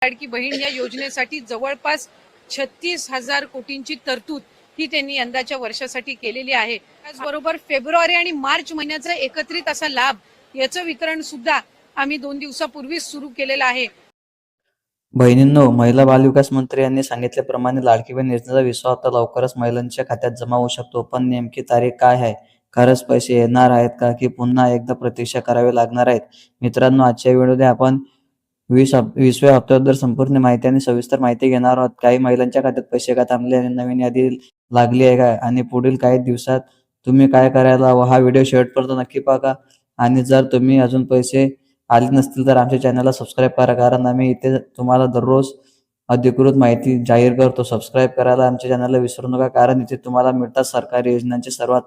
लाडकी बहीण या योजनेसाठी जवळपास 36,000 कोटींची तरतूद ही त्यांनी यंदाच्या वर्षासाठी केलेली आहे। त्याचबरोबर फेब्रुवारी आणि मार्च महिन्याचा एकत्रित असा लाभ याचं वितरण सुद्धा आम्ही 2 दिवसापूर्वीच सुरू केलेलं आहे। बहिणींनो, महिला बालविकास मंत्री यांनी सांगितल्याप्रमाणे लाडकी बहीण योजनेचा 20वा हप्ता लवकरच महिलांच्या खात्यात जमा होऊ शकतो। पण नेमकी तारीख काय आहे? खरंच पैसे येणार आहेत का की पुन्हा एकदा प्रतीक्षा करावी लागणार आहेत? मित्रांनो, आजच्या व्हिडिओमध्ये आपण 20व्या हप्त्याबद्दल संपूर्ण माहिती आणि सविस्तर माहिती घेणार आहोत। काही महिलांच्या खात्यात पैसे का थांबले आणि नवीन यादी लागली आहे का आणि पुढील काही दिवसात तुम्ही काय करायला हवं, हा व्हिडिओ शेवटपर्यंत नक्की बघा। आणि जर तुम्ही अजून पैसे आले नसतील तर आमच्या चॅनलला सबस्क्राईब करा, कारण आम्ही इथे तुम्हाला दररोज अधिकृत माहिती जाहीर करतो। सबस्क्राईब करायला आमच्या चॅनलला विसरू नका, कारण इथे तुम्हाला मिळतात सरकारी योजनांचे सर्वात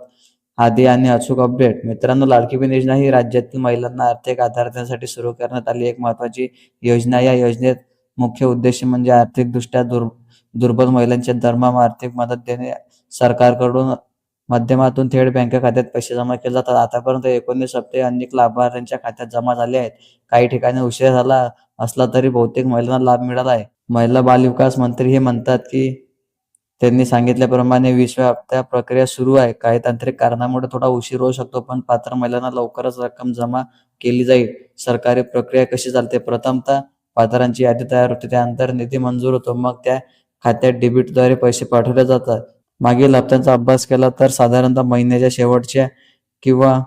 आधी आणि अचूक अपडेट। मित्रांनो, लाडकी बहीण योजना ही राज्यातील महिलांना आर्थिक आधार देण्यासाठी सुरू करण्यात आली एक महत्त्वाची योजना। या योजनेत मुख्य उद्देश म्हणजे आर्थिकदृष्ट्या दुर्बल महिलांच्या दरमहा आर्थिक मदत देणे। सरकारकडून माध्यमातून थेट बँक खात्यात पैसे जमा केले जातात। आतापर्यंत 19 हप्ते अनेक लाभार्थ्यांच्या खात्यात जमा झाले आहेत। काही ठिकाणी उशीर झाला असला तरी बहुतेक महिलांना लाभ मिळाला आहे। महिला बाल विकास मंत्री हे म्हणतात की त्यांनी सांगितल्याप्रमाणे 20व्या हप्ता प्रक्रिया सुरू आहे। काही तांत्रिक कारणामुळे थोडा उशीर होऊ शकतो, पण पात्र महिलांना लवकरच रक्कम जमा केली जाईल। सरकारी प्रक्रिया कशी चालते? प्रथमतः पात्रांची यादी तयार होते, त्यानंतर निधी मंजूर होतो, मग त्या खात्यात डेबिटद्वारे पैसे पाठवले जातात। मागील हप्त्यांचा अभ्यास केला तर साधारणतः महिन्याच्या शेवटच्या किंवा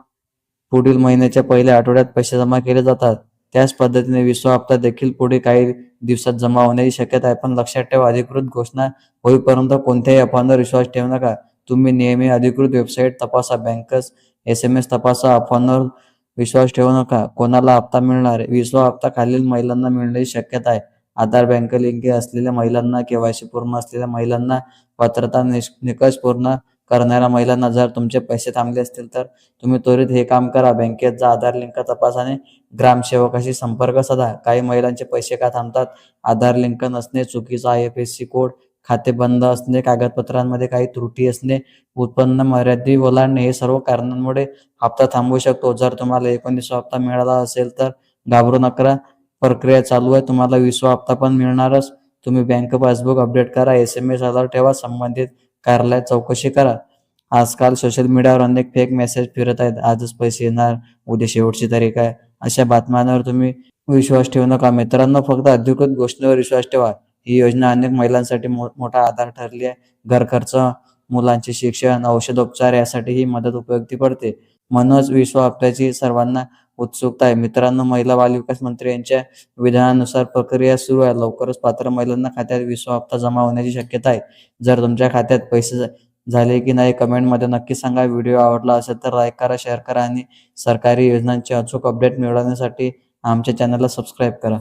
पुढील महिन्याच्या पहिल्या आठवड्यात पैसे जमा केले जातात। त्याच पद्धतीने 20वा हप्ता देखील पुढे काही दिवसात जमा होण्याची शक्यता आहे। पण लक्षात ठेवा, अधिकृत घोषणा होईपर्यंत कोणत्याही अफवांवर विश्वास ठेवू नका। तुम्ही नेहमी अधिकृत वेबसाईट तपासा, बँकर्स SMS तपासा, अफवांवर विश्वास ठेवू नका। कोणाला हप्ता मिळणार? 20वा हप्ता खालील महिलांना मिळण्याची शक्यता आहे: आधार बँक लिंक असलेल्या महिलांना, KYC पूर्ण असलेल्या महिलांना, पात्रता निकष पूर्ण करणाऱ्या महिलांना। जर तुमचे पैसे थांबले असतील तर तुम्ही त्वरित हे काम करा: बँकेत जा, आधार लिंक तपासा आणि ग्रामसेवकाशी संपर्क साधा। काही महिलांचे पैसे का थांबतात? आधार लिंक नसणे, चुकीचा IFSC कोड, खाते बंद असणे, कागदपत्रांमध्ये काही त्रुटी असणे, उत्पन्न मर्यादा ओलांडणे, हे सर्व कारणांमुळे हप्ता थांबू शकतो। जर तुम्हाला 19वा हप्ता मिळाला असेल तर घाबरू नका, प्रक्रिया चालू आहे, तुम्हाला 20वा हप्ता पण मिळणारच। तुम्ही बँक पासबुक अपडेट करा, SMS अलर्ट ठेवा, संबंधित कार्यालयात चौकशी करा। आजकाल सोशल मीडियावर अनेक फेक मेसेज फिरत आहेत: आजच पैसे येणार, उद्या शेवटची तारीख आहे। अशा बातम्यांवर तुम्ही विश्वास ठेवू नका। मित्रांनो, फक्त अधिकृत घोषणेवर विश्वास ठेवा। ही योजना अनेक महिलांसाठी मोठा आधार ठरली आहे। घर खर्च, मुलांचे शिक्षण, औषधोपचार यासाठी ही मदत उपयोगी पडते। म्हणूनच 20व्या हप्त्याची सर्वांना उत्सुकता आहे। मित्रांनो, महिला बाल विकास मंत्री यांच्या विधानानुसार प्रक्रिया सुरू आहे। लवकरच पात्र महिलांना खात्यात 20वा हप्ता जमा होण्याची शक्यता आहे। जर तुमच्या खात्यात पैसे झाले की नाही कमेंटमध्ये नक्की सांगा। व्हिडिओ आवडला असेल तर लाईक करा, शेअर करा आणि सरकारी योजनांचे अचूक अपडेट मिळवण्यासाठी आमच्या चॅनलला सबस्क्राईब करा।